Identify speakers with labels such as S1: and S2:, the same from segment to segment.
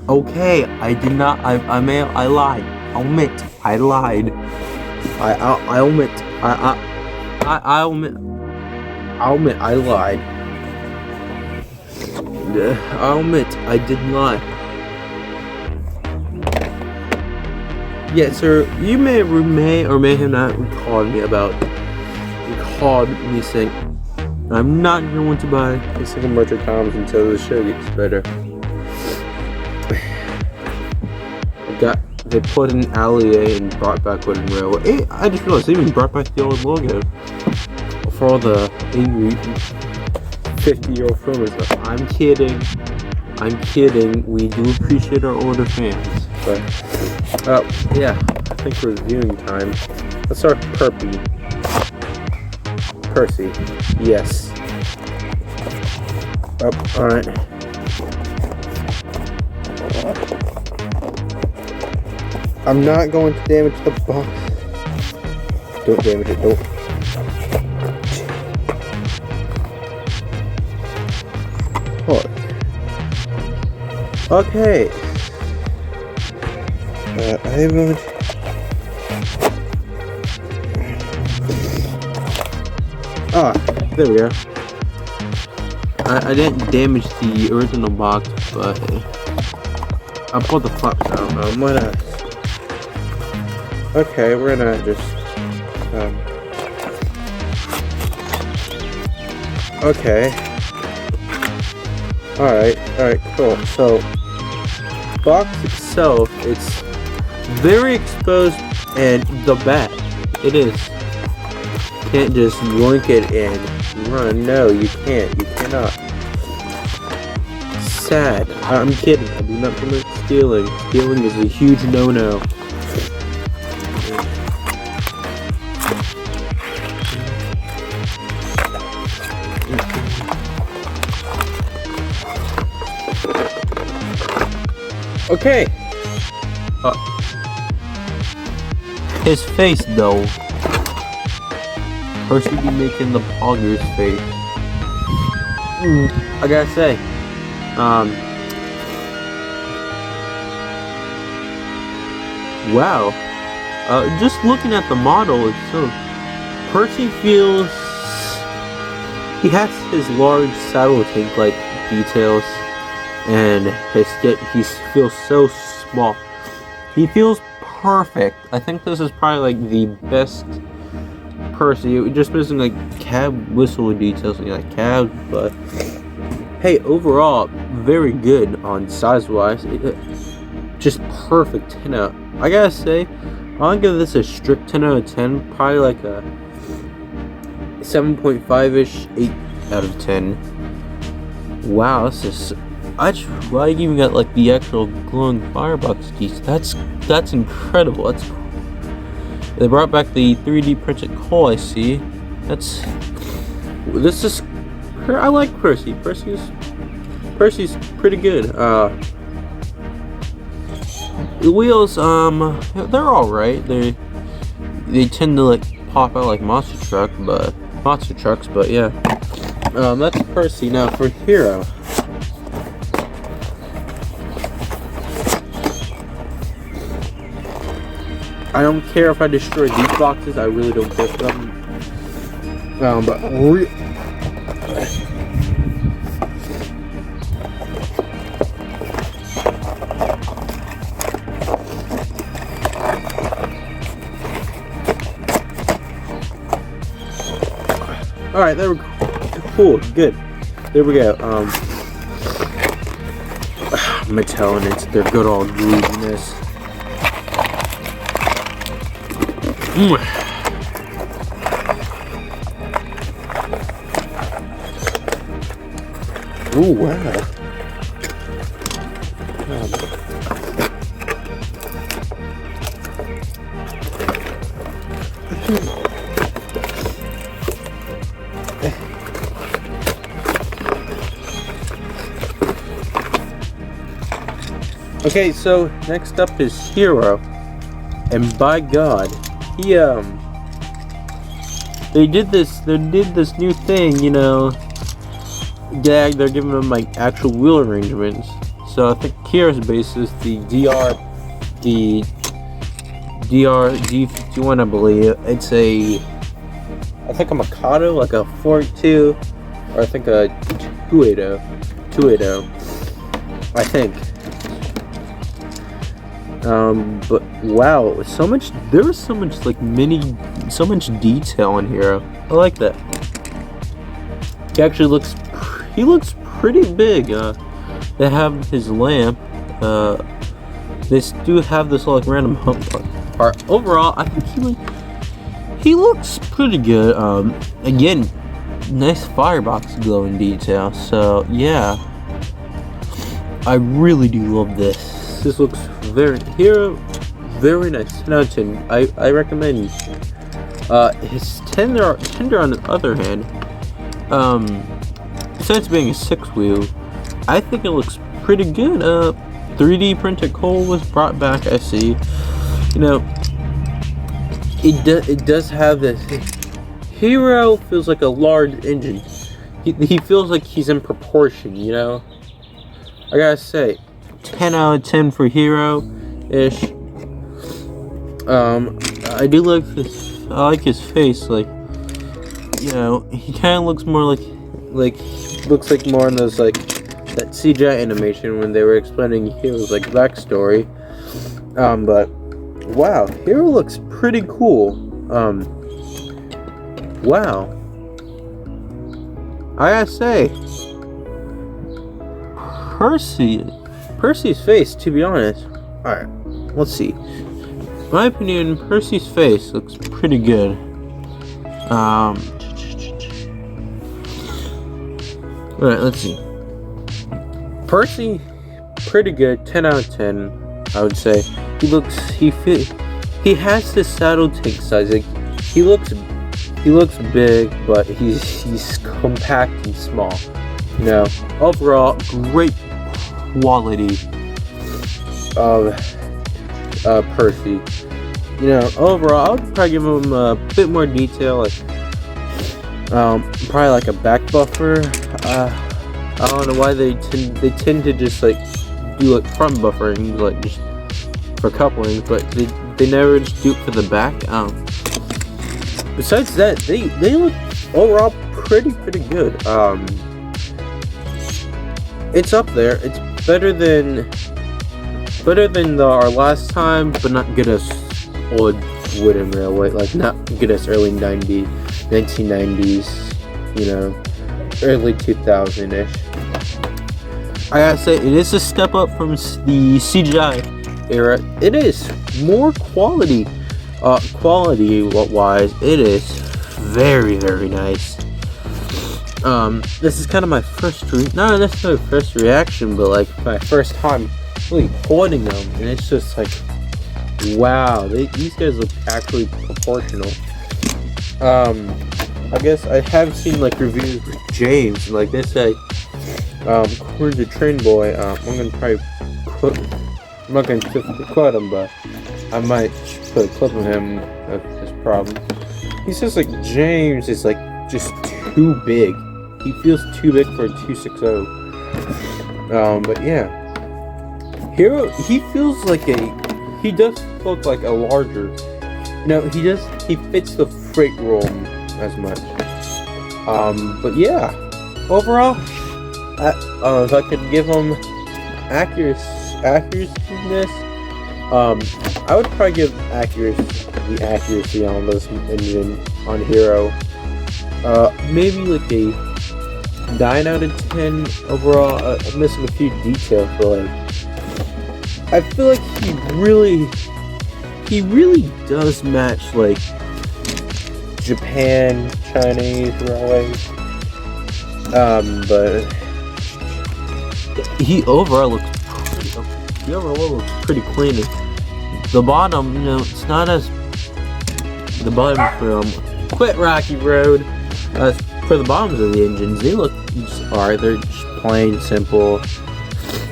S1: Okay, I did not. I lied. I'll admit. I lied. I'll admit. I'll admit. I'll admit. I lied. I'll admit. I did lie. Yes, sir. You may or may have not recalled me saying I'm not going to buy a single merch of Tom's until the show gets better. They put in Allier and brought back Wooden Railway. I just realized they even brought back the old logo for all the angry 50-year-old filmers. I'm kidding. We do appreciate our older fans. But yeah, I think for viewing time, let's start Percy. Yes. Alright. I'm not going to damage the box. Don't damage it, don't. Okay. I'm going to... there we go. I didn't damage the original box, but I pulled the flaps out. I'm gonna... Okay, we're gonna just... Okay. Alright, cool. So, box itself, it's very exposed and the back. It is. Can't just yoink it and run. No, you can't. You cannot. Sad. I'm kidding. I do not promote stealing. Stealing is a huge no-no. Okay. His face, though. Percy be making the Pogger's face. I gotta say, wow. Just looking at the model itself, Percy feels he has his large saddle tank-like details, and he feels so small. He feels perfect. I think this is probably like the best Percy. Just missing like cab whistle details, like cab, but hey, overall very good on size-wise. Just perfect 10 out. I gotta say, I'll give this a strict 10 out of 10. Probably like a 7.5-ish, 8 out of 10. Wow, this is... I even got like the actual glowing firebox keys. That's incredible. They brought back the 3D printed coal. I see. I like Percy. Percy's pretty good. The wheels, they're all right. They tend to like pop out like monster trucks, but yeah. That's Percy. Now for Hero. I don't care if I destroy these boxes. I really don't care for them. Alright, there we go. Cool, good. There we go. Mattel and it's their good old grooviness. Ooh, wow. Okay, so next up is Hero. And by God, they did this new thing, you know. They're giving them like actual wheel arrangements. So I think Kira's base is the D51, I believe. It's I think a Mikado, like a 482, or I think a 280, I think. But wow, there was so much like so much detail in here. I like that. He looks pretty big. They have his lamp. They do have this like random hump part. Overall, I think he looks pretty good. Again, nice firebox glowing detail. So yeah, I really do love this. This looks very nice. 10 out of 10. I recommend. His tender on the other hand, besides being a 6-wheel, I think it looks pretty good. 3D printed coal was brought back. I see. You know, it does have this. Hero feels like a large engine. He feels like he's in proportion. You know, I gotta say, 10 out of 10 for Hero-ish. I do like this. I like his face. Like, you know, he kind of looks more like looks like more in those like that CGI animation when they were explaining Hero's like backstory. But wow, Hero looks pretty cool. Wow. I gotta say, Percy's face, to be honest. Alright, let's see. In my opinion, Percy's face looks pretty good. Alright, let's see. Percy, pretty good. 10 out of 10, I would say. He has this saddle tank size. Like, he looks big, but he's compact and small. You know, overall, great quality of Percy. You know, overall, I would probably give him a bit more detail, like probably like a back buffer. I don't know why they tend to just like do like front buffering, like just for couplings, but they never just do it for the back. Besides that, they look overall pretty good. It's up there. It's better than our last time, but not get us old wooden railway, like not get us early 1990s, you know, early 2000-ish. I gotta say, it is a step up from the CGI era. It is more quality wise. It is very nice. This is kind of my not necessarily first reaction, but like my first time really holding them, and it's just like, wow, these guys look actually proportional. I guess I have seen like reviews with James, like they say, according to Train Boy, I'm not going to quote him, but I might put a clip of him of this problem. He says like James is like just too big. He feels too big for a 260. But yeah, Hero, he feels like he does look like a larger. No, he fits the freight roll as much. But yeah, overall, if I could give him accuracy-ness, I would probably give the accuracy on this engine on Hero. Maybe like a 9 out of 10 overall. I'm missing a few details, but like, I feel like he really does match like Japan, Chinese railways. But he overall looks pretty clean. The bottom, you know, it's not as the bottom from Quit Rocky Road. For the bottoms of the engines, they're just plain simple,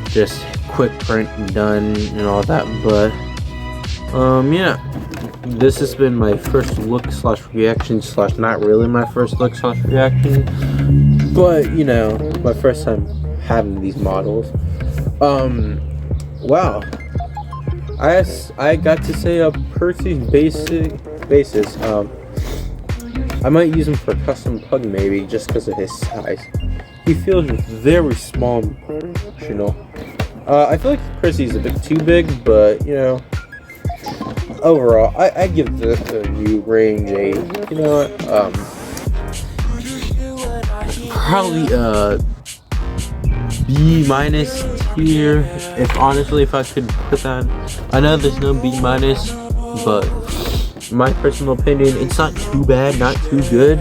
S1: just quick print and done and all that. But yeah, this has been my first look / reaction / not really my first look / reaction, but you know, my first time having these models. Wow. I got to say Percy's basis. I might use him for custom pug maybe just because of his size. He feels very small and proportional. I feel like Percy's a bit too big, but you know, overall, I give the new range a, you know what, probably B minus tier. If I could put that, I know there's no B minus, but my personal opinion, it's not too bad, not too good.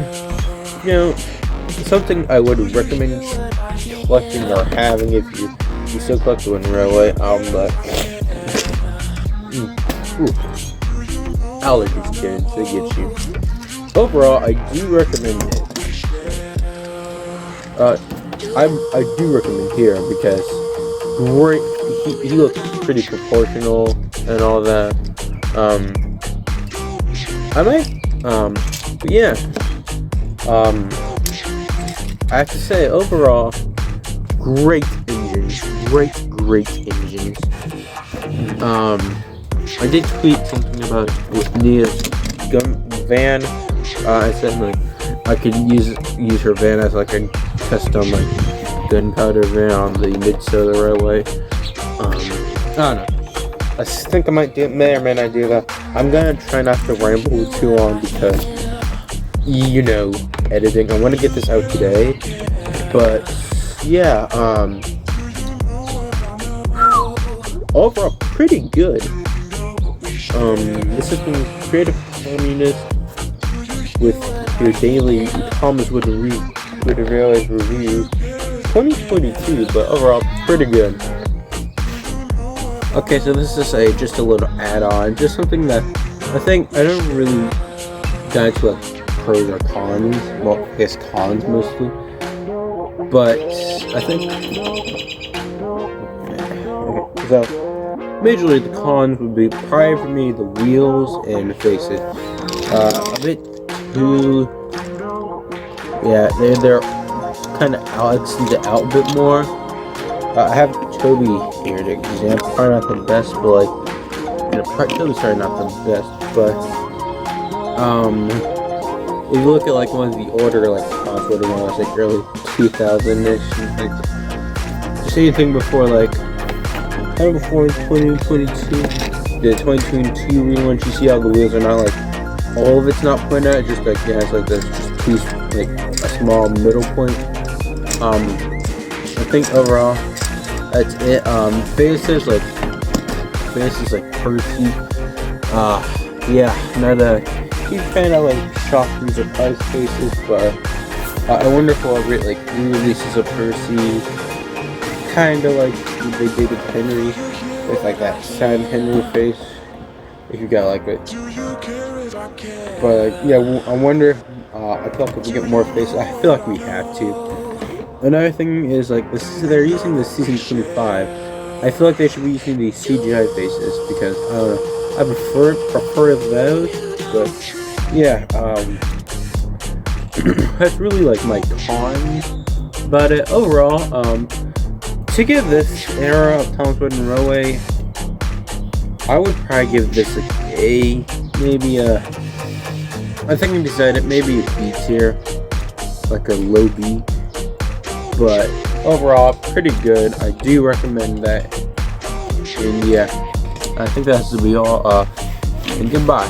S1: You know, something I would recommend collecting or having if you still collect the Wooden Railway. Allergies, kids, they get you. Overall, I do recommend it. I do recommend here because great. He looks pretty proportional and all that. I might. But yeah. I have to say, overall, great engines. Great engines. I did tweet something about with Nia's gun van. I said like I could use her van as like a custom like gunpowder van on the Mid-Solar Railway. I don't know. I think I may or may not do that. I'm gonna try not to ramble too long because, you know, editing. I want to get this out today, but yeah. Overall, pretty good. This has been Creative Communist with your daily Thomas Wooden Railways review 2022, but overall pretty good. Okay, so this is just a little add-on, just something that I think I don't really dive into like pros or cons. Well, I guess cons mostly, but I think okay, so majorly the cons would be probably for me the wheels and the faces. A bit too, yeah, they're kind of extended out a bit more. I have Toby here to example. Probably not the best, but like, you know, Toby's probably not the best, but if you look at like one of the older like console ones, like early 2000-ish, like just anything before like kind of before 2022, the 2022 relaunch, you see how the wheels are not like all of it's not pointed out, just like it has like this just two like a small middle point. I think overall that's it. Faces like Percy. Yeah, not a huge fan of like shock and surprise faces, but I wonder if we'll get like new releases of Percy, kind of like they did with Henry, with like that sad Henry face. If you got like it, but yeah, I wonder. I feel like if we get more faces, I feel like we have to. Another thing is like they're using the season 25. I feel like they should be using the CGI faces because I prefer those. But yeah, that's really like my cons about it. Overall, to give this era of Thomas Wooden Railway, I would probably give this like A, maybe a. I think I decided maybe a B tier, like a low B. But overall, pretty good. I do recommend that. And yeah, I think that has to be all. And goodbye.